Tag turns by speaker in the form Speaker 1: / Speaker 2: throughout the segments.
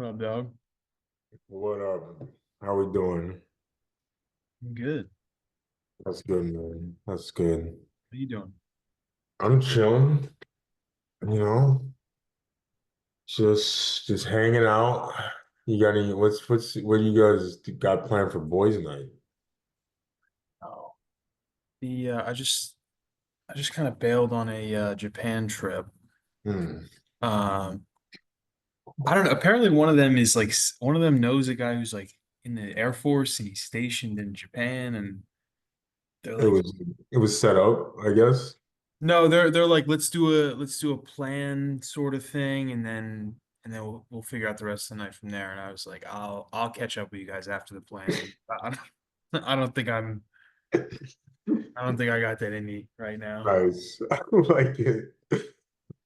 Speaker 1: What up, dog?
Speaker 2: What up? How we doing?
Speaker 1: I'm good.
Speaker 2: That's good, man. That's good.
Speaker 1: How you doing?
Speaker 2: I'm chilling, you know, just hanging out. You got any what do you guys got planned for boys' night?
Speaker 1: Oh, the I just kind of bailed on a Japan trip.
Speaker 2: Hmm.
Speaker 1: Um, I don't know. Apparently, one of them is like one of them knows a guy who's like in the Air Force and he's stationed in Japan, and they're
Speaker 2: It
Speaker 1: like,
Speaker 2: was set up, I guess.
Speaker 1: no, they're like, let's do a plan sort of thing, and then we'll figure out the rest of the night from there. And I was like, I'll catch up with you guys after the plan. I don't think I don't think I got that in me right now.
Speaker 2: Nice. I like it.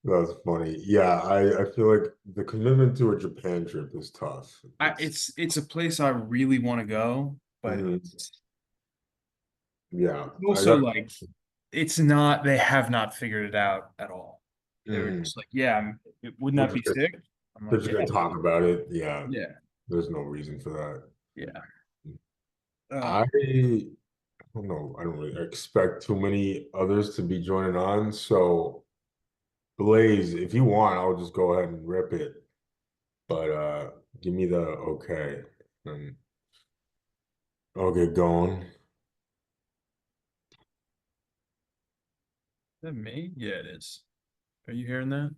Speaker 2: That's funny. Yeah, I feel like the commitment to a Japan trip is tough.
Speaker 1: It's a place I really want to go, but
Speaker 2: Mhm. Yeah,
Speaker 1: it's
Speaker 2: I
Speaker 1: also
Speaker 2: got.
Speaker 1: like it's not they have not figured it out at all. They were
Speaker 2: Mhm.
Speaker 1: just like, yeah, wouldn't that be sick? I'm
Speaker 2: They're
Speaker 1: like,
Speaker 2: just
Speaker 1: yeah,
Speaker 2: gonna talk about it. Yeah,
Speaker 1: yeah,
Speaker 2: there's no reason for that.
Speaker 1: yeah.
Speaker 2: I
Speaker 1: Um,
Speaker 2: don't know. I don't really expect too many others to be joining on. So, Blaise, if you want, I'll just go ahead and rip it. But give me the okay, and I'll get going.
Speaker 1: is that me? Yeah, it is. Are you hearing that?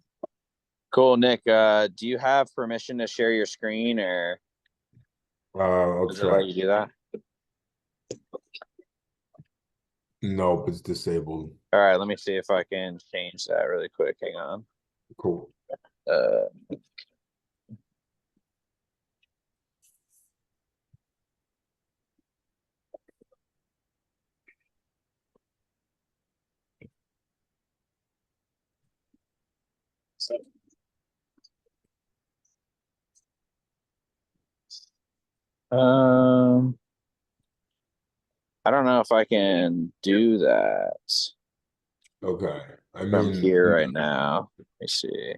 Speaker 3: Cool, Nick. Do you have permission to share your screen, or
Speaker 2: I'll
Speaker 3: does it
Speaker 2: try.
Speaker 3: let you do that?
Speaker 2: Nope, it's disabled.
Speaker 3: All right, let me see if I can change that really quick. Hang on.
Speaker 2: Cool.
Speaker 3: Uh, um, I don't know if I can do that
Speaker 2: Okay. I
Speaker 3: from
Speaker 2: mean,
Speaker 3: here right now. Let me see.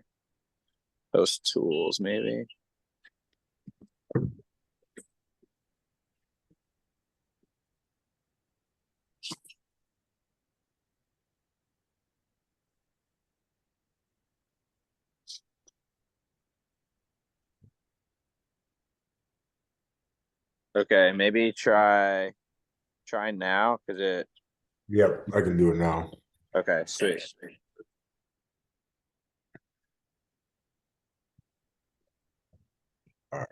Speaker 3: Post tools, maybe. Okay, maybe try now because it.
Speaker 2: yep, I can do it now.
Speaker 3: Okay, sweet.
Speaker 2: All right.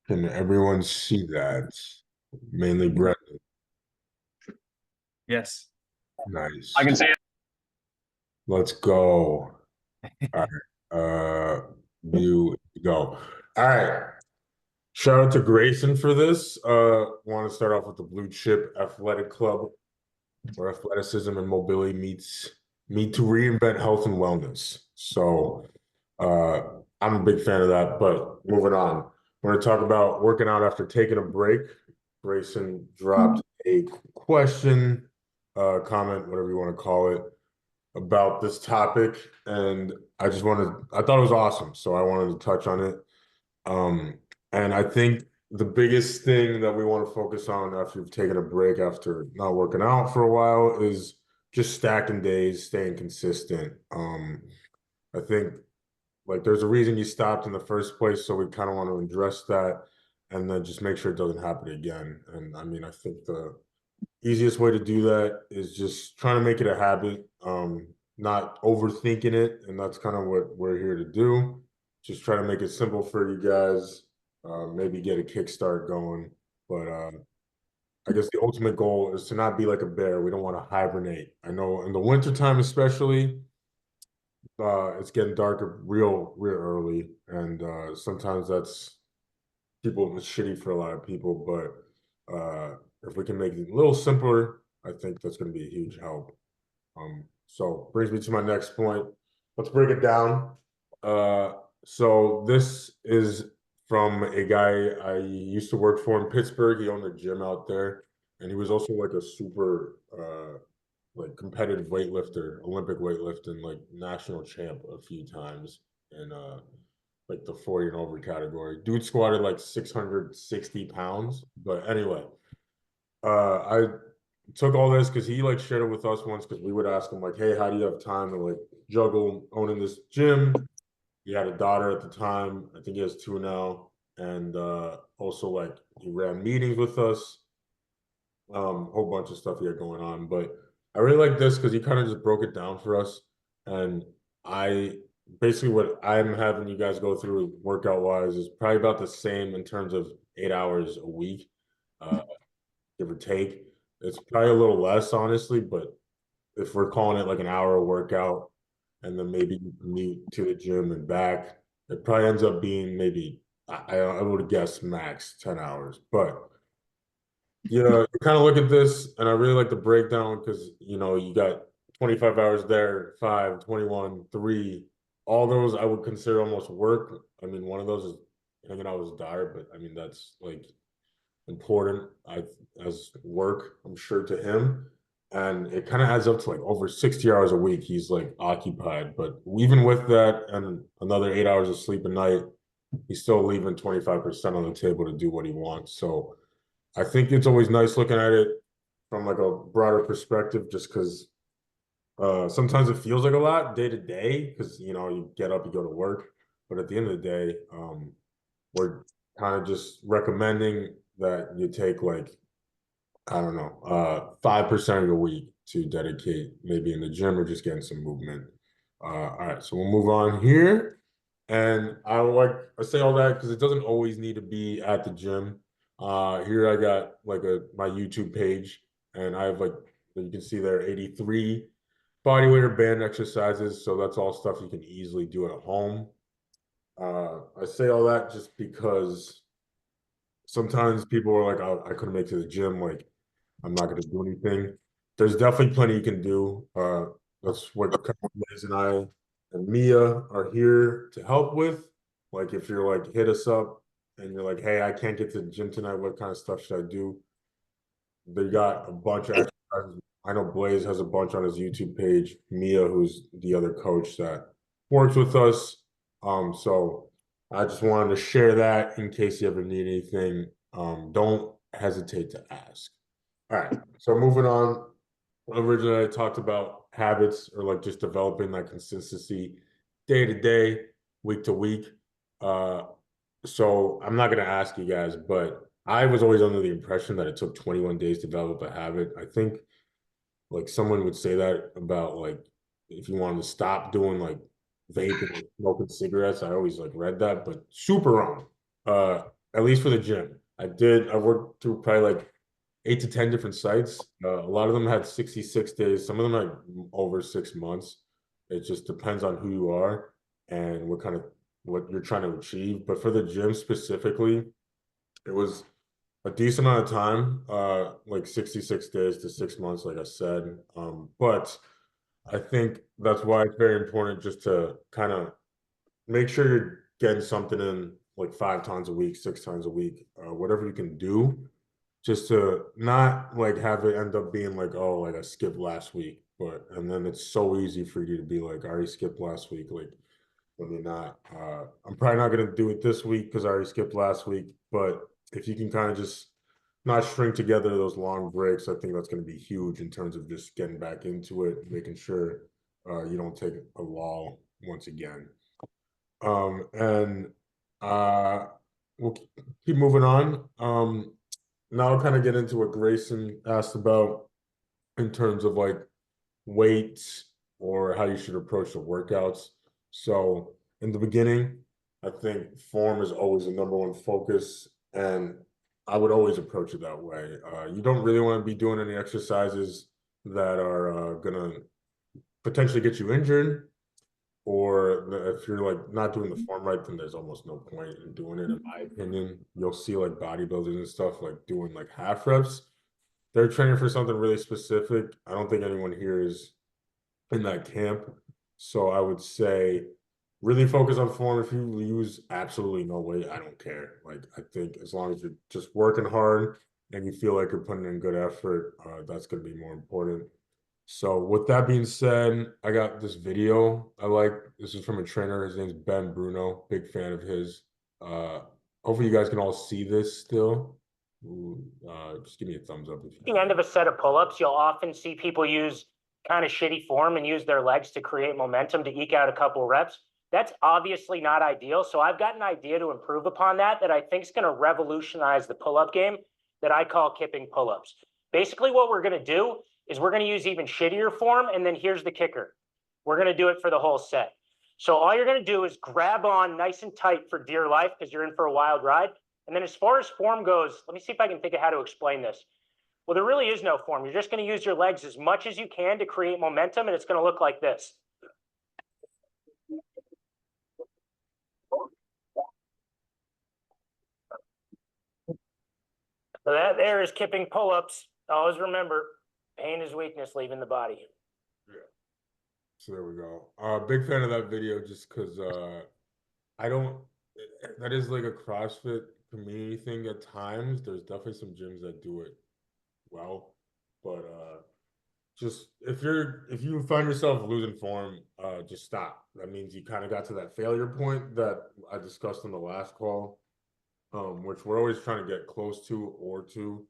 Speaker 2: Can everyone see that? Mainly Brett.
Speaker 1: Yes.
Speaker 2: Nice.
Speaker 1: I can see it.
Speaker 2: Let's go. All right. You go. All right. Shout out to Grayson for this. Want to start off with the Blue Chip Athletic Club, where athleticism and mobility meet to reinvent health and wellness. So, uh, I'm a big fan of that. But moving on, we're going to talk about working out after taking a break. Grayson dropped a question, comment, whatever you want to call it, about this topic, and I thought it was awesome, so I wanted to touch on it. Um, and I think the biggest thing that we want to focus on after you've taken a break after not working out for a while is just stacking days, staying consistent. I think like there's a reason you stopped in the first place, so we kind of want to address that and then just make sure it doesn't happen again. And I mean, I think the easiest way to do that is just trying to make it a habit, not overthinking it, and that's kind of what we're here to do. Just try to make it simple for you guys, maybe get a kickstart going. But I guess the ultimate goal is to not be like a bear. We don't want to hibernate. I know in the wintertime especially, it's getting darker real early, and sometimes that's people it's shitty for a lot of people, but if we can make it a little simpler, I think that's going to be a huge help. So brings me to my next point. Let's break it down. Uh, so this is from a guy I used to work for in Pittsburgh. He owned a gym out there, and he was also like a super like competitive weightlifter, Olympic weightlifting, like national champ a few times in like the 40 and over category. Dude squatted like 660 pounds. But anyway, I took all this because he like shared it with us once because we would ask him like, hey, how do you have time to like juggle owning this gym? He had a daughter at the time. I think he has two now. And also like he ran meetings with us, whole bunch of stuff he had going on. But I really like this because he kind of just broke it down for us. And I basically what I'm having you guys go through workout wise is probably about the same in terms of 8 hours a week, uh, give or take. It's probably a little less, honestly, but if we're calling it like an hour workout and then maybe you commute to the gym and back, it probably ends up being maybe I would guess max 10 hours. But you kind of look at this and I really like the breakdown because you got 25 hours there, 5, 21, 3. All those I would consider almost work. I mean, one of those is hanging out with his daughter, but I mean that's like important as work, I'm sure, to him. And it kind of adds up to like over 60 hours a week he's like occupied. But even with that and another 8 hours of sleep a night, he's still leaving 25% on the table to do what he wants. So I think it's always nice looking at it from like a broader perspective, just because sometimes it feels like a lot day to day because you get up, you go to work, but at the end of the day, we're kind of just recommending that you take like I don't know, 5% of your week to dedicate maybe in the gym or just getting some movement. All right, so we'll move on here. And I say all that because it doesn't always need to be at the gym. Here I got like my YouTube page, and I have like you can see there 83 bodyweight or band exercises. So that's all stuff you can easily do at home. I say all that just because sometimes people are like, I couldn't make it to the gym, like I'm not going to do anything. There's definitely plenty you can do. That's what Blaise and I and Mia are here to help with. Like if you're like hit us up and you're like, hey, I can't get to the gym tonight. What kind of stuff should I do? They got a bunch of exercises. I know Blaise has a bunch on his YouTube page. Mia, who's the other coach that works with us. So I just wanted to share that in case you ever need anything. Don't hesitate to ask. All right, so moving on. Originally, I talked about habits or like just developing that consistency day to day, week to week. Uh, so I'm not going to ask you guys, but I was always under the impression that it took 21 days to develop a habit. I think like someone would say that about like if you wanted to stop doing like vaping or smoking cigarettes. I always like read that, but super wrong. At least for the gym. I worked through probably like 8 to 10 different sites. A lot of them had 66 days. Some of them had over 6 months. It just depends on who you are and what you're trying to achieve. But for the gym specifically, it was a decent amount of time, like 66 days to 6 months, like I said. But I think that's why it's very important just to kind of make sure you're getting something in like 5 times a week, 6 times a week, whatever you can do, just to not like have it end up being like, oh, like I skipped last week. And then it's so easy for you to be like, I already skipped last week. Like when you're not. I'm probably not going to do it this week because I already skipped last week. But if you can kind of just not string together those long breaks, I think that's going to be huge in terms of just getting back into it, making sure you don't take a lull once again. And we'll keep moving on. Now I'll kind of get into what Grayson asked about in terms of like weights or how you should approach the workouts. So in the beginning, I think form is always the number one focus, and I would always approach it that way. You don't really want to be doing any exercises that are gonna potentially get you injured, or if you're like not doing the form right, then there's almost no point in doing it. In my opinion, you'll see like bodybuilders and stuff like doing like half reps. They're training for something really specific. I don't think anyone here is in that camp. So I would say really focus on form. If you lose absolutely no weight, I don't care. Like I think as long as you're just working hard and you feel like you're putting in good effort, that's going to be more important. So with that being said, I got this video I like. This is from a trainer. His name's Ben Bruno. Big fan of his. Hopefully you guys can all see this still. Just give me a thumbs up if you
Speaker 4: At the end of a set of pull-ups, you'll often see people use kind of shitty form and use their legs to create momentum to eke out a couple reps. That's obviously not ideal. So I've got an idea to improve upon that I think is going to revolutionize the pull-up game that I call kipping pull-ups. Basically, what we're going to do is we're going to use even shittier form, and then here's the kicker. We're going to do it for the whole set. So all you're going to do is grab on nice and tight for dear life because you're in for a wild ride. And then as far as form goes, let me see if I can think of how to explain this. Well, there really is no form. You're just going to use your legs as much as you can to create momentum, and it's going to look like this. So that there is kipping pull-ups. Always remember, pain is weakness leaving the body.
Speaker 2: Yeah. So there we go. Big fan of that video just because I don't that is like a CrossFit community thing at times. There's definitely some gyms that do it well, but just if you find yourself losing form, just stop. That means you kind of got to that failure point that I discussed in the last call, which we're always trying to get close to or to.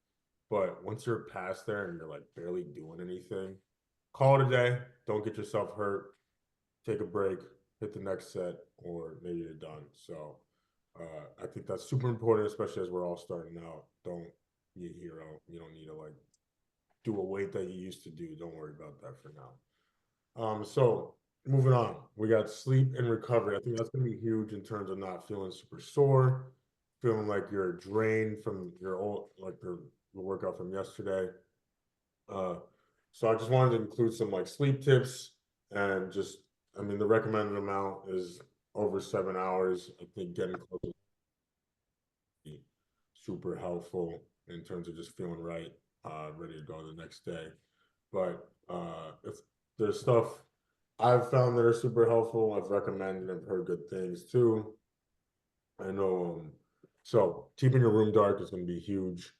Speaker 2: But once you're past there and you're like barely doing anything, call it a day. Don't get yourself hurt. Take a break, hit the next set, or maybe you're done. So I think that's super important, especially as we're all starting out. Don't be a hero. You don't need to like do a weight that you used to do. Don't worry about that for now. So moving on, we got sleep and recovery. I think that's gonna be huge in terms of not feeling super sore, feeling like you're drained from your old like the workout from yesterday. So I just wanted to include some like sleep tips and just I mean the recommended amount is over 7 hours. I think getting close to super helpful in terms of just feeling right, ready to go the next day. But if there's stuff I've found that are super helpful, I've recommended and heard good things too. I know, so keeping your room dark is going to be huge.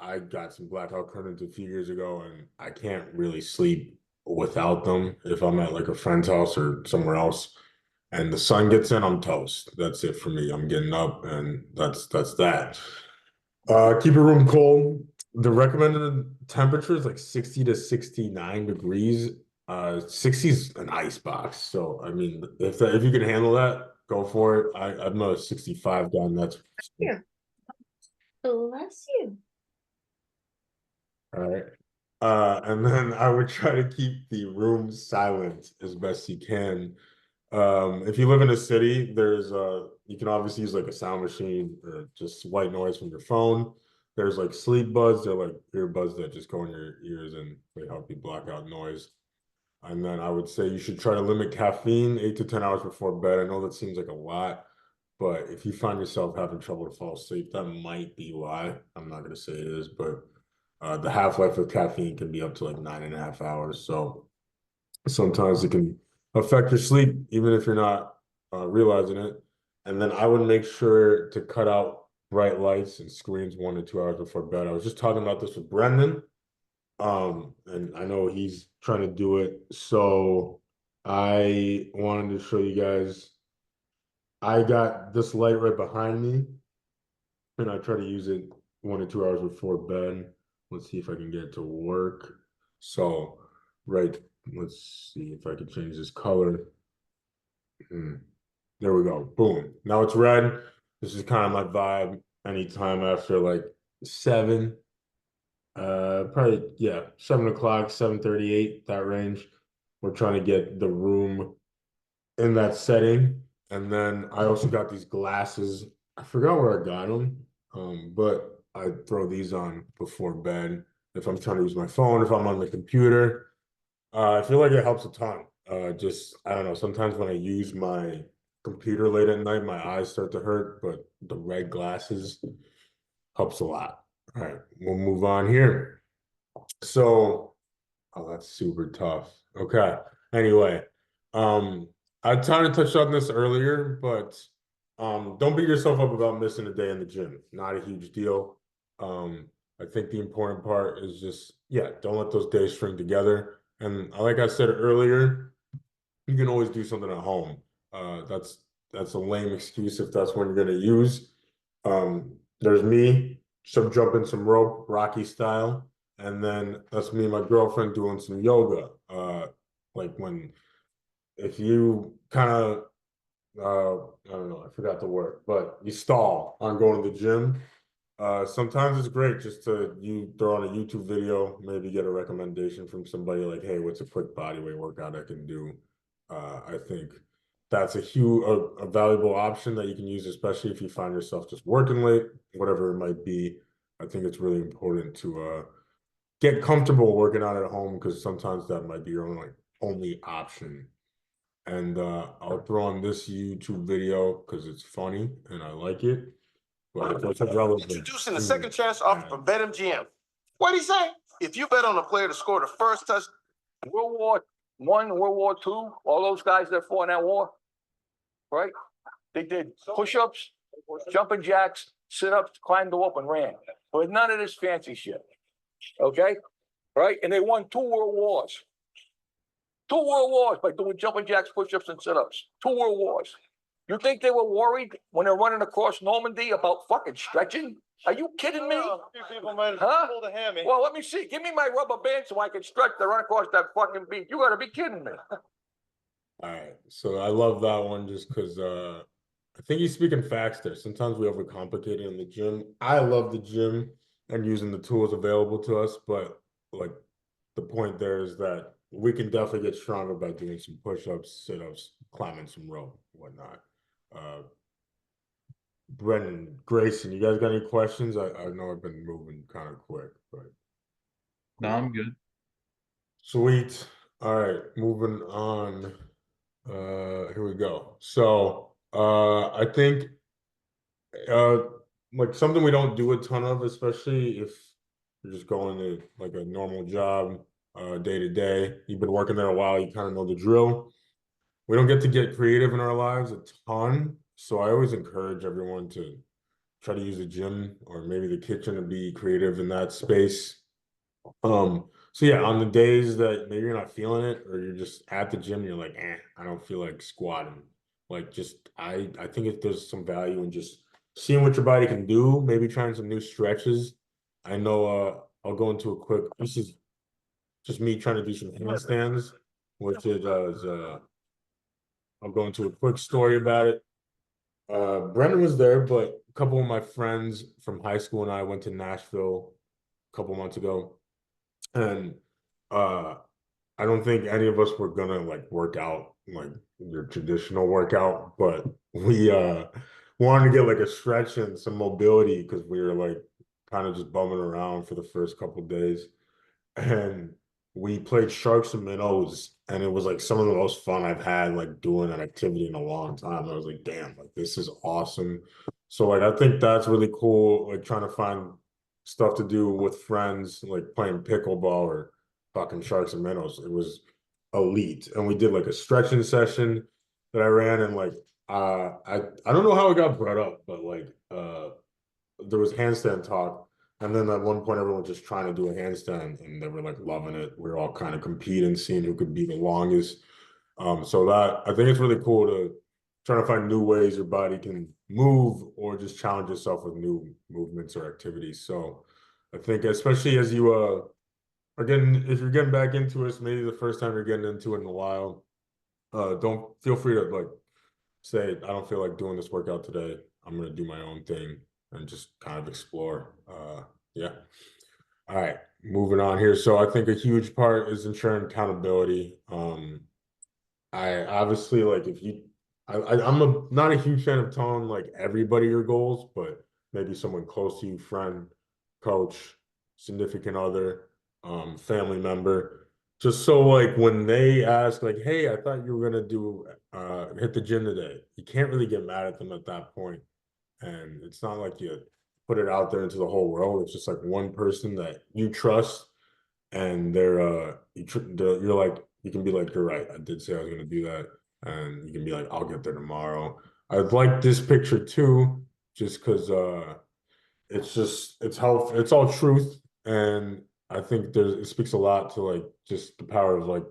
Speaker 2: I got some blackout curtains a few years ago, and I can't really sleep without them if I'm at like a friend's house or somewhere else. And the sun gets in, I'm toast. That's it for me. I'm getting up, and that's that. Keep your room cold. The recommended temperature is like 60 to 69 degrees. 60 is an ice box. So I mean, if you can handle that, go for it. I'm a 65 guy, and that's
Speaker 5: Here. Bless you.
Speaker 2: all right. And then I would try to keep the room silent as best you can. If you live in a city, there's you can obviously use like a sound machine or just white noise from your phone. There's like sleep buds, they're like earbuds that just go in your ears and they help you block out noise. And then I would say you should try to limit caffeine 8 to 10 hours before bed. I know that seems like a lot, but if you find yourself having trouble to fall asleep, that might be why. I'm not gonna say it is, but the half-life of caffeine can be up to like 9.5 hours. So sometimes it can affect your sleep, even if you're not realizing it. And then I would make sure to cut out bright lights and screens 1 to 2 hours before bed. I was just talking about this with Brendan, and I know he's trying to do it. So I wanted to show you guys. I got this light right behind me, and I try to use it 1 to 2 hours before bed. Let's see if I can get it to work. So, right, let's see if I can change this color. There we go. Boom. Now it's red. This is kind of my vibe. Anytime after like 7, probably yeah, 7 o'clock, 7:38, that range. We're trying to get the room in that setting. And then I also got these glasses. I forgot where I got them, but I throw these on before bed if I'm trying to use my phone, if I'm on the computer. I feel like it helps a ton. Just I don't know. Sometimes when I use my computer late at night, my eyes start to hurt, but the red glasses helps a lot. All right, we'll move on here. So, oh, that's super tough. Okay. Anyway, I kind of touched on this earlier, but don't beat yourself up about missing a day in the gym. Not a huge deal. I think the important part is just, yeah, don't let those days string together. And like I said earlier, you can always do something at home. That's a lame excuse if that's what you're gonna use. There's me, some jumping some rope, Rocky style, and then that's me and my girlfriend doing some yoga. Like when if you kind of I don't know, I forgot the word, but you stall on going to the gym. Sometimes it's great just to you throw on a YouTube video, maybe get a recommendation from somebody like, hey, what's a quick body weight workout I can do? I think that's a valuable option that you can use, especially if you find yourself just working late, whatever it might be. I think it's really important to get comfortable working out at home because sometimes that might be your only option. And I'll throw on this YouTube video because it's funny and I like it. But it's irrelevant.
Speaker 6: Introducing the second chance offer from BetMGM. What'd he say? If you bet on a player to score the first touchdown,
Speaker 7: World War One, World War II, all those guys that fought in that war, right? They did push-ups, jumping jacks, sit-ups, climbed the rope and ran. But none of this fancy shit. Okay? Right? And they won 2 world wars. 2 world wars by doing jumping jacks, push-ups, and sit-ups. 2 world wars. You think they were worried when they're running across Normandy about fucking stretching? Are you kidding me?
Speaker 6: people might have
Speaker 7: Huh?
Speaker 6: pulled a hammy.
Speaker 7: Well, let me see. Give me my rubber band so I can stretch to run across that fucking beach. You gotta be kidding me.
Speaker 2: All right, so I love that one just because I think he's speaking facts there. Sometimes we overcomplicate it in the gym. I love the gym and using the tools available to us, but like the point there is that we can definitely get stronger by doing some push-ups, sit-ups, climbing some rope, whatnot. Brennan, Grayson, you guys got any questions? I know I've been moving kind of quick, but
Speaker 1: No, I'm good.
Speaker 2: sweet. All right, moving on. Here we go. So I think like something we don't do a ton of, especially if you're just going to like a normal job, day to day. You've been working there a while, you kind of know the drill. We don't get to get creative in our lives a ton, so I always encourage everyone to try to use the gym or maybe the kitchen to be creative in that space. So yeah, on the days that maybe you're not feeling it or you're just at the gym, you're like, I don't feel like squatting. Like just I think if there's some value in just seeing what your body can do, maybe trying some new stretches. I know I'll go into a quick this is just me trying to do some handstands, which is I'll go into a quick story about it. Brendan was there, but a couple of my friends from high school and I went to Nashville a couple months ago. And I don't think any of us were gonna like work out like your traditional workout, but we wanted to get like a stretch and some mobility because we were like kind of just bumming around for the first couple of days. And we played sharks and minnows, and it was like some of the most fun I've had like doing an activity in a long time. I was like, damn, like this is awesome. So like I think that's really cool, like trying to find stuff to do with friends, like playing pickleball or fucking sharks and minnows. It was elite. And we did like a stretching session that I ran, and like I don't know how it got brought up, but like there was handstand talk. And then at one point, everyone was just trying to do a handstand, and they were like loving it. We were all kind of competing, seeing who could be the longest. So that I think it's really cool to try to find new ways your body can move, or just challenge yourself with new movements or activities. So I think, especially as you are getting, if you're getting back into it, maybe the first time you're getting into it in a while, don't feel free to like say, I don't feel like doing this workout today. I'm gonna do my own thing and just kind of explore. Yeah. All right, moving on here. So I think a huge part is ensuring accountability. I obviously like if you, I'm not a huge fan of telling like everybody your goals, but maybe someone close to you, friend, coach, significant other, family member, just so like when they ask like, hey, I thought you were gonna do hit the gym today, you can't really get mad at them at that point. And it's not like you put it out there into the whole world. It's just like one person that you trust, and you're like, you can be like, you're right, I did say I was gonna do that, and you can be like, I'll get there tomorrow. I like this picture too, just because it's all truth, and I think it speaks a lot to like just the power of like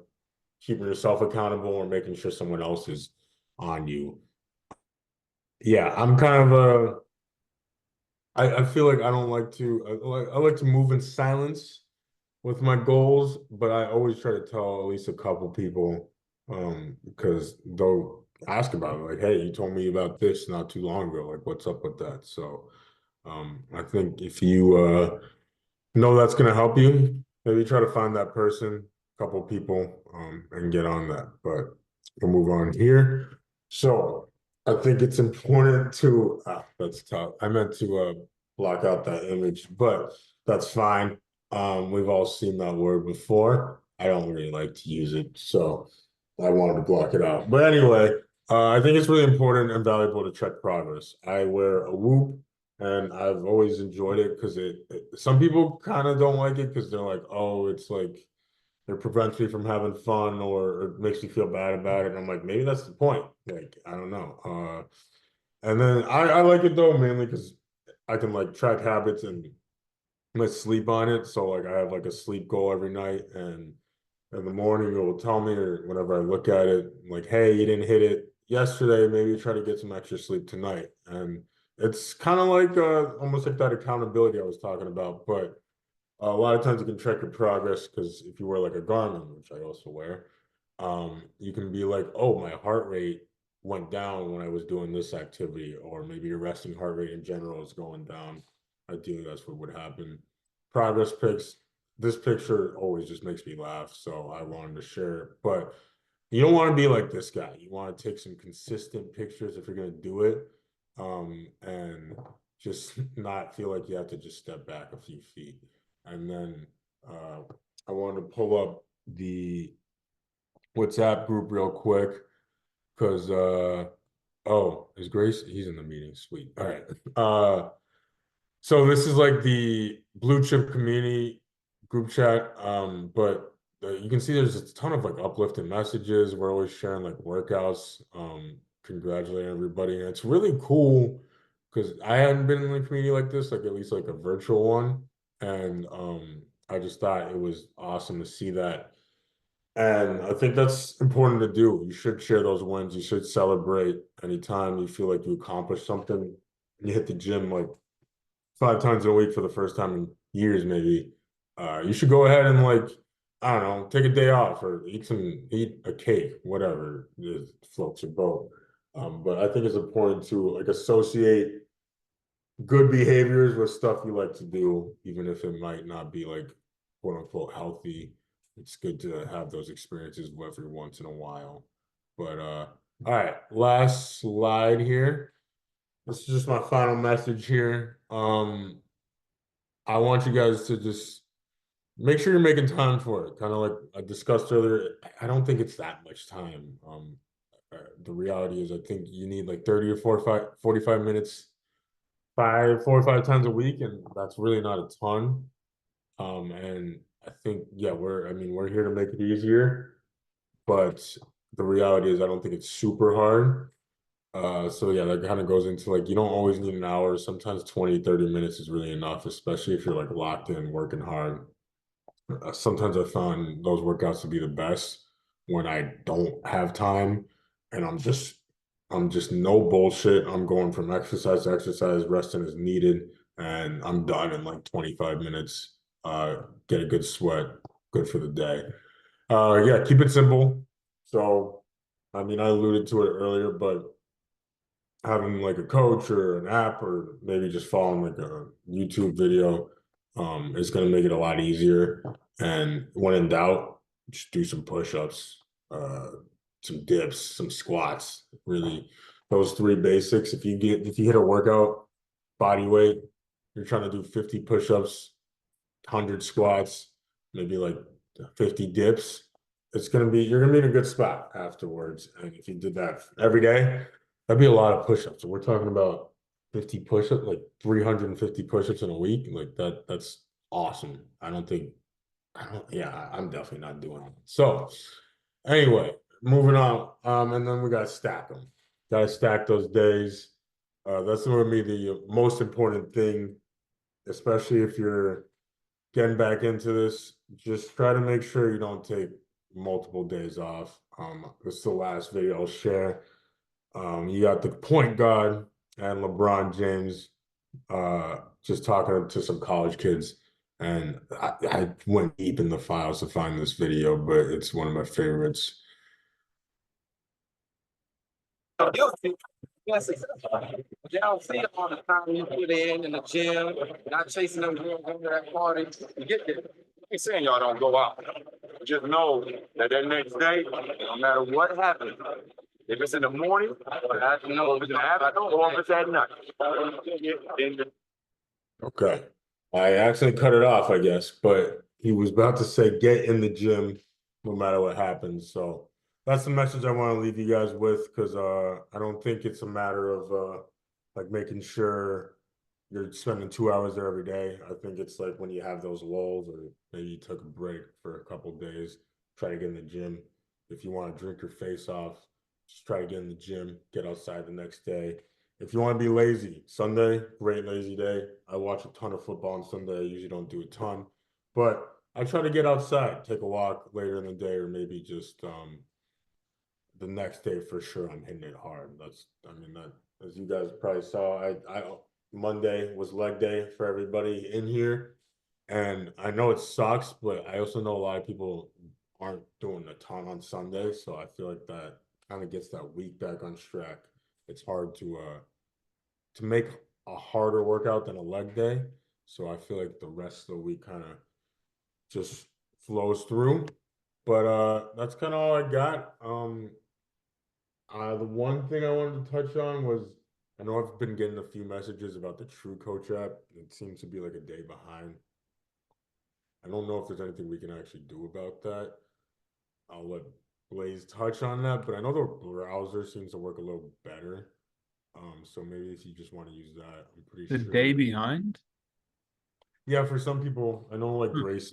Speaker 2: keeping yourself accountable or making sure someone else is on you. Yeah, I'm kind of I feel like I don't like to I like to move in silence with my goals, but I always try to tell at least a couple people because they'll ask about it, like, hey, you told me about this not too long ago, like what's up with that? So I think if you know that's gonna help you, maybe try to find that person, couple people, and get on that. But we'll move on here. So I think it's important to that's tough. I meant to block out that image, but that's fine. We've all seen that word before. I don't really like to use it, so I wanted to block it out. But anyway, I think it's really important and valuable to check progress. I wear a Whoop and I've always enjoyed it because some people kind of don't like it because they're like, oh, it's like it prevents me from having fun or it makes me feel bad about it. And I'm like, maybe that's the point. Like, I don't know. And then I like it though, mainly because I can like track habits and my sleep on it. So like I have like a sleep goal every night and in the morning it will tell me or whenever I look at it, like, hey, you didn't hit it yesterday, maybe try to get some extra sleep tonight. And it's kind of like almost like that accountability I was talking about. But a lot of times you can track your progress because if you wear like a Garmin, which I also wear, you can be like, oh, my heart rate went down when I was doing this activity, or maybe your resting heart rate in general is going down. Ideally, that's what would happen. Progress pics. This picture always just makes me laugh, so I wanted to share it. But you don't want to be like this guy. You want to take some consistent pictures if you're going to do it, and just not feel like you have to just step back a few feet. And then I wanted to pull up the WhatsApp group real quick because oh, is Grace? He's in the meeting. Sweet. All right. So this is like the blue chip community group chat. But you can see there's a ton of like uplifting messages. We're always sharing like workouts, congratulating everybody. And it's really cool because I hadn't been in a community like this, like at least like a virtual one. And I just thought it was awesome to see that. And I think that's important to do. You should share those wins. You should celebrate anytime you feel like you accomplished something. You hit the gym like 5 times a week for the first time in years, maybe. You should go ahead and like, I don't know, take a day off or eat a cake, whatever it floats your boat. But I think it's important to like associate good behaviors with stuff you like to do, even if it might not be like quote unquote healthy. It's good to have those experiences every once in a while. But all right, last slide here. This is just my final message here. I want you guys to just make sure you're making time for it. Kind of like I discussed earlier, I don't think it's that much time. The reality is I think you need like 30 or 45 minutes 4 or 5 times a week, and that's really not a ton. And I think, yeah, we're here to make it easier, but the reality is I don't think it's super hard. So yeah, that kind of goes into like, you don't always need an hour. Sometimes 20, 30 minutes is really enough, especially if you're like locked in, working hard. Sometimes I found those workouts to be the best when I don't have time and I'm just no bullshit. I'm going from exercise to exercise, resting as needed, and I'm done in like 25 minutes. Get a good sweat, good for the day. Yeah, keep it simple. So, I mean, I alluded to it earlier, but having like a coach or an app or maybe just following like a YouTube video is going to make it a lot easier. And when in doubt, just do some push-ups, uh, some dips, some squats. Really, those three basics. If you hit a workout body weight, you're trying to do 50 push-ups, 100 squats, maybe like 50 dips. You're gonna be in a good spot afterwards. And if you did that every day, that'd be a lot of push-ups. So we're talking about 50 push-ups, like 350 push-ups in a week. Like that's awesome. Yeah, I'm definitely not doing it. So anyway, moving on. And then we gotta stack them. Gotta stack those days. That's gonna be the most important thing, especially if you're getting back into this, just try to make sure you don't take multiple days off. This is the last video I'll share. You got the point guard and LeBron James just talking to some college kids, and I went deep in the files to find this video, but it's one of my favorites.
Speaker 8: Yes, y'all see all the time you put in the gym, not chasing them girls under that party. You get there. I ain't saying y'all don't go out. Just know that next day, no matter what happens, if it's in the morning, if it's in the afternoon, or if it's at night.
Speaker 2: Okay. I accidentally cut it off, I guess, but he was about to say get in the gym no matter what happens. So that's the message I want to leave you guys with, because I don't think it's a matter of like making sure you're spending 2 hours there every day. I think it's like when you have those lulls, or maybe you took a break for a couple of days, try to get in the gym. If you want to drink your face off, just try to get in the gym, get outside the next day. If you want to be lazy, Sunday, great lazy day. I watch a ton of football on Sunday. I usually don't do a ton, but I try to get outside, take a walk later in the day, or maybe just the next day for sure. I'm hitting it hard. That, as you guys probably saw, I Monday was leg day for everybody in here, and I know it sucks, but I also know a lot of people aren't doing a ton on Sunday, so I feel like that kind of gets that week back on track. It's hard to make a harder workout than a leg day. So I feel like the rest of the week kind of just flows through. But that's kind of all I got. The one thing I wanted to touch on was, I know I've been getting a few messages about the True Coach app. It seems to be like a day behind. I don't know if there's anything we can actually do about that. I'll let Blaise touch on that, but I know the browser seems to work a little better. So maybe if you just want to use that, I'm pretty
Speaker 1: The
Speaker 2: sure.
Speaker 1: day behind?
Speaker 2: Yeah, for some people, I know like
Speaker 1: Hmm.
Speaker 2: Grace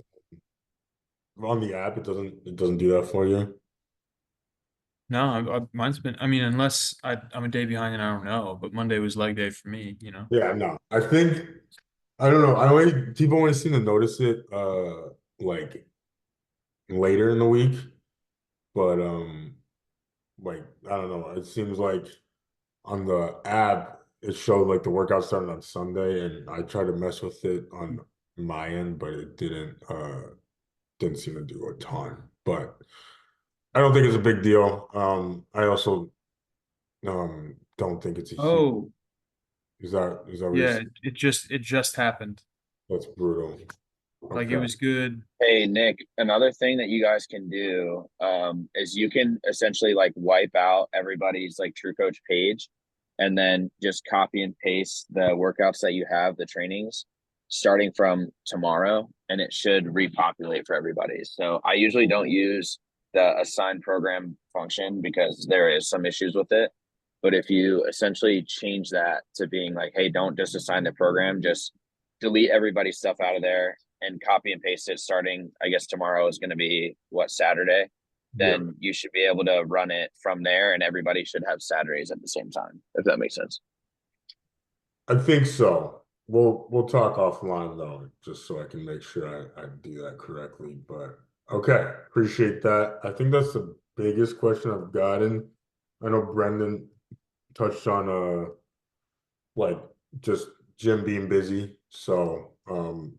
Speaker 2: on the app, it doesn't do that for you.
Speaker 1: No, mine's been. I mean, unless I'm a day behind and I don't know. But Monday was leg day for me. You know.
Speaker 2: Yeah, no. I don't know. People only seem to notice it like later in the week, but like I don't know. It seems like on the app it showed like the workout started on Sunday, and I tried to mess with it on my end, but it didn't seem to do a ton. But I don't think it's a big deal. I also don't think it's a huge.
Speaker 1: Oh,
Speaker 2: Is that what you're
Speaker 1: yeah.
Speaker 2: saying?
Speaker 1: It just happened.
Speaker 2: That's brutal.
Speaker 1: Like it
Speaker 2: Okay.
Speaker 1: was good.
Speaker 3: Hey, Nick, another thing that you guys can do is you can essentially like wipe out everybody's like True Coach page and then just copy and paste the workouts that you have, the trainings, starting from tomorrow, and it should repopulate for everybody. So I usually don't use the assign program function because there is some issues with it. But if you essentially change that to being like, hey, don't just assign the program, just delete everybody's stuff out of there and copy and paste it starting, I guess tomorrow is going to be what, Saturday,
Speaker 2: Yeah,
Speaker 3: then you should be able to run it from there and everybody should have Saturdays at the same time, if that makes sense.
Speaker 2: I think so. We'll talk offline though, just so I can make sure I do that correctly. But okay, appreciate that. I think that's the biggest question I've gotten. I know Brendan touched on like just Jim being busy. So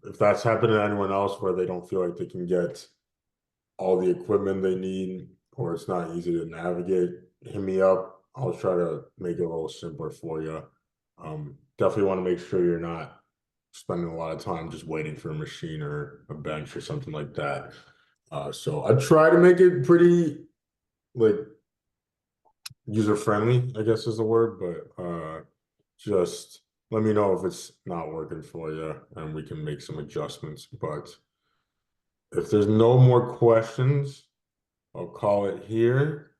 Speaker 2: if that's happened to anyone else where they don't feel like they can get all the equipment they need, or it's not easy to navigate, hit me up. I'll try to make it a little simpler for you. Definitely want to make sure you're not spending a lot of time just waiting for a machine or a bench or something like that. So I try to make it pretty like user friendly, I guess is the word, but just let me know if it's not working for you and we can make some adjustments. But if there's no more questions, I'll call it here.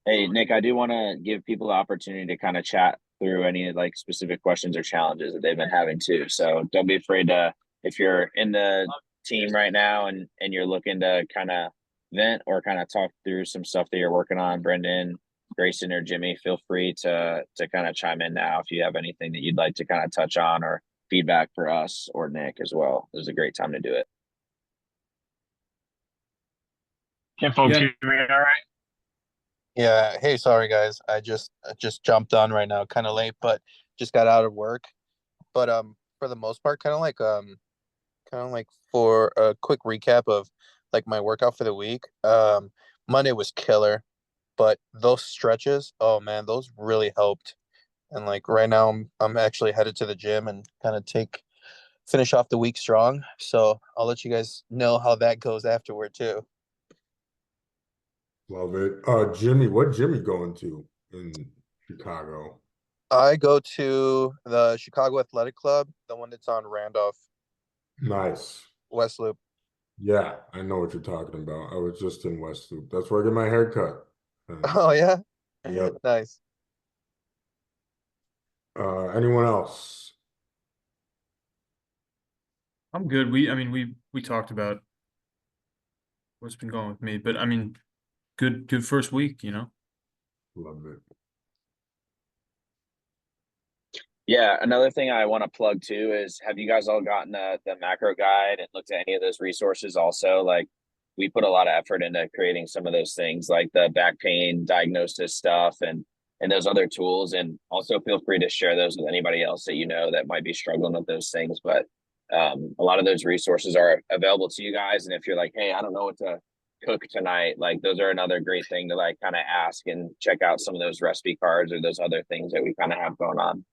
Speaker 3: Hey, Nick, I do want to give people the opportunity to kind of chat through any like specific questions or challenges that they've been having too. So don't be afraid to, if you're in the team right now and you're looking to kind of vent or kind of talk through some stuff that you're working on, Brendan, Grayson, or Jimmy, feel free to kind of chime in now if you have anything that you'd like to kind of touch on or feedback for us or Nick as well. It was a great time to do it.
Speaker 9: Can folks
Speaker 1: Yeah.
Speaker 9: hear me all right?
Speaker 10: Yeah. Hey, sorry guys. I just jumped on right now, kind of late, but just got out of work. But for the most part, kind of like for a quick recap of like my workout for the week. Monday was killer, but those stretches, oh man, those really helped. And like right now, I'm actually headed to the gym and kind of finish off the week strong. So I'll let you guys know how that goes afterward too.
Speaker 2: Love it. Jimmy, what gym you going to in Chicago?
Speaker 10: I go to the Chicago Athletic Club, the one that's on Randolph
Speaker 2: Nice.
Speaker 10: West Loop.
Speaker 2: Yeah, I know what you're talking about. I was just in West Loop. That's where I get my hair cut.
Speaker 10: Oh yeah,
Speaker 2: Yep.
Speaker 10: nice.
Speaker 2: Anyone else?
Speaker 1: I'm good. I mean, we talked about what's been going with me, but I mean, good first week, you know.
Speaker 2: Love it.
Speaker 3: Yeah, another thing I want to plug too is, have you guys all gotten the macro guide and looked at any of those resources also? Like, we put a lot of effort into creating some of those things, like the back pain diagnosis stuff and those other tools. And also feel free to share those with anybody else that you know that might be struggling with those things. But a lot of those resources are available to you guys. And if you're like, hey, I don't know what to cook tonight, like those are another great thing to like kind of ask and check out some of those recipe cards or those other things that we kind of have going on.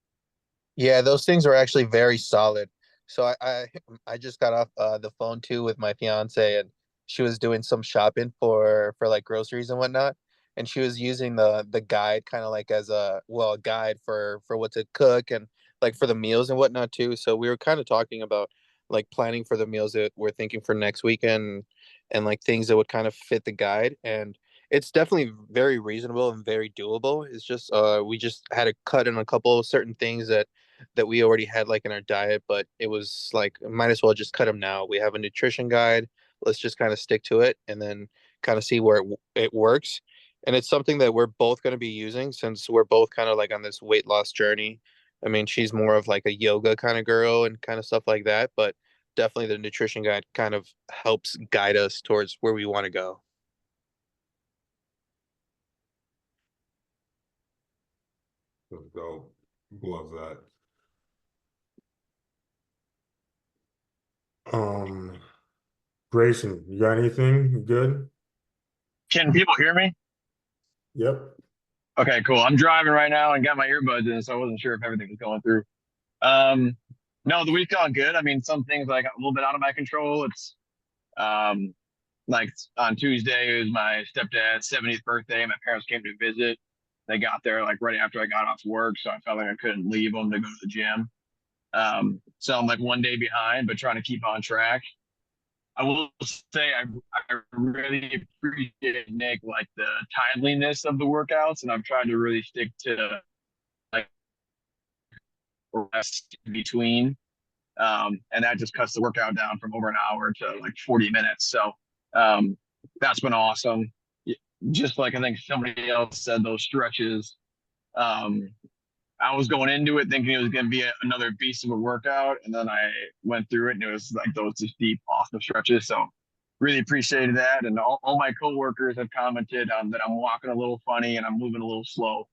Speaker 10: Yeah, those things are actually very solid. So I just got off the phone too with my fiance, and she was doing some shopping for like groceries and whatnot, and she was using the guide kind of like as a guide for what to cook and like for the meals and whatnot too. So we were kind of talking about like planning for the meals that we're thinking for next weekend and like things that would kind of fit the guide. And it's definitely very reasonable and very doable. It's just we just had to cut in a couple of certain things that we already had like in our diet, but it was like might as well just cut them now. We have a nutrition guide. Let's just kind of stick to it and then kind of see where it works. And it's something that we're both going to be using since we're both kind of like on this weight loss journey. I mean, she's more of like a yoga kind of girl and kind of stuff like that, but definitely the nutrition guide kind of helps guide us towards where we want to go.
Speaker 2: That's dope. Love that. Grayson, you got anything? You good?
Speaker 9: Can people hear me?
Speaker 2: Yep.
Speaker 9: Okay, cool. I'm driving right now and got my earbuds in, so I wasn't sure if everything was going through. Um, no, the week's gone good. I mean, some things like a little bit out of my control. It's um, like on Tuesday, it was my stepdad's 70th birthday. My parents came to visit. They got there like right after I got off work, so I felt like I couldn't leave them to go to the gym. So I'm like one day behind, but trying to keep on track. I will say I really appreciate Nick, like the timeliness of the workouts, and I've tried to really stick to like rest in between. And that just cuts the workout down from over an hour to like 40 minutes. So that's been awesome. Just like I think somebody else said, those stretches. Um, I was going into it thinking it was going to be another beast of a workout, and then I went through it, and it was like those just deep, awesome stretches. So really appreciated that, and all my coworkers have commented on that I'm walking a little funny and I'm moving a little slow,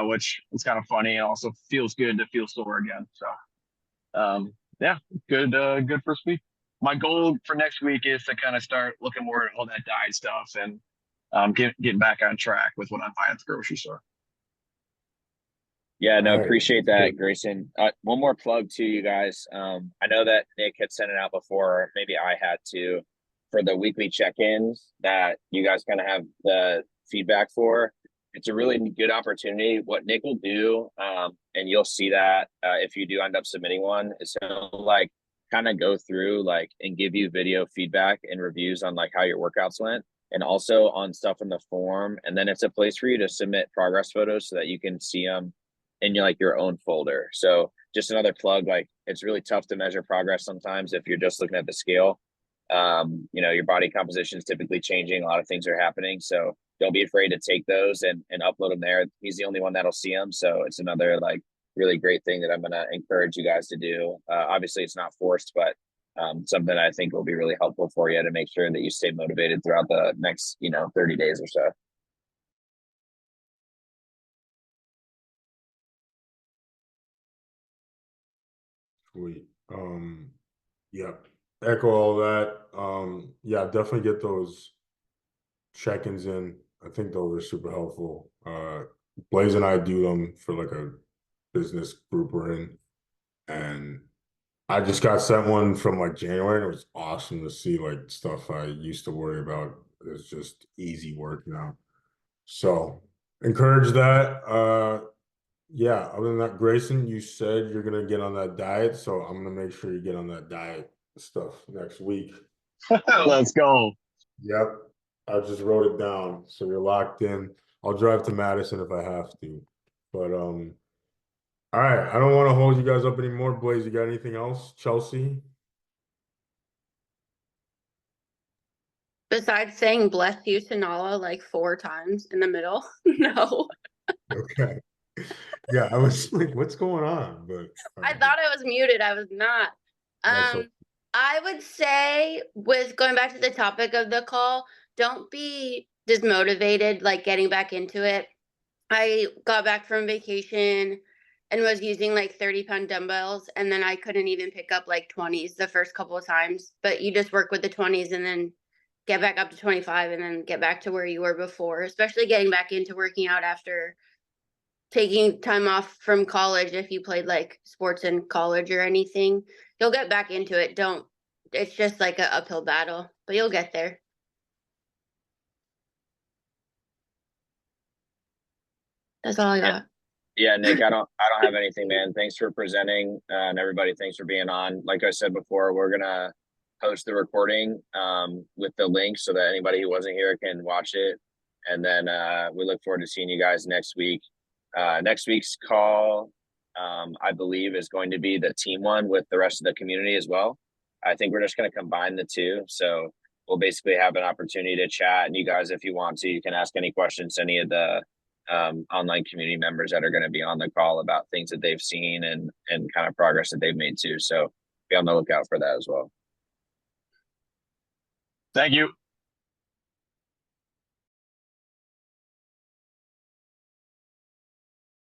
Speaker 9: which is kind of funny and also feels good to feel sore again. So yeah, good first week. My goal for next week is to kind of start looking more at all that diet stuff and getting back on track with what I'm buying at the grocery store.
Speaker 3: Yeah, no,
Speaker 2: All right.
Speaker 3: appreciate that, Grayson. One more plug to you guys. I know that Nick had sent it out before, maybe I had to, for the weekly check-ins that you guys kind of have the feedback for. It's a really good opportunity. What Nick will do, and you'll see that if you do end up submitting one, is he'll like kind of go through like and give you video feedback and reviews on like how your workouts went, and also on stuff in the form. And then it's a place for you to submit progress photos so that you can see them in your like your own folder. So just another plug, like it's really tough to measure progress sometimes if you're just looking at the scale. Your body composition is typically changing, a lot of things are happening, so don't be afraid to take those and upload them there. He's the only one that'll see them, so it's another like really great thing that I'm going to encourage you guys to do. Obviously it's not forced, but something I think will be really helpful for you to make sure that you stay motivated throughout the next, 30 days or so.
Speaker 2: Sweet. Yep. Echo all that. Yeah, definitely get those check-ins in. I think those are super helpful. Blaise and I do them for like a business group we're in, and I just got sent one from like January, and it was awesome to see like stuff I used to worry about. It's just easy work now. So encourage that. Yeah, other than that, Grayson, you said you're gonna get on that diet, so I'm gonna make sure you get on that diet stuff next week.
Speaker 9: Let's go.
Speaker 2: Yep. I just wrote it down, so you're locked in. I'll drive to Madison if I have to. But all right, I don't want to hold you guys up anymore. Blaise, you got anything else? Chelsea?
Speaker 5: Besides saying bless you to Nala like 4 times in the middle. No.
Speaker 2: Okay. Yeah, I was like, what's going on? But
Speaker 5: I thought I was muted. I was not.
Speaker 2: that's okay.
Speaker 5: I would say, with going back to the topic of the call, don't be dismotivated, like getting back into it. I got back from vacation and was using like 30-pound dumbbells, and then I couldn't even pick up like 20s the first couple of times. But you just work with the 20s and then get back up to 25 and then get back to where you were before, especially getting back into working out after taking time off from college. If you played like sports in college or anything, you'll get back into it. Don't, it's just like a uphill battle, but you'll get there. That's all I got.
Speaker 3: Yeah, Nick, I don't have anything, man. Thanks for presenting, and everybody, thanks for being on. Like I said before, we're gonna post the recording with the link so that anybody who wasn't here can watch it. And then we look forward to seeing you guys next week. Next week's call, I believe, is going to be the team one with the rest of the community as well. I think we're just going to combine the two. So we'll basically have an opportunity to chat. And you guys, if you want to, you can ask any questions to any of the online community members that are going to be on the call about things that they've seen and kind of progress that they've made too. So be on the lookout for that as well.
Speaker 9: Thank you.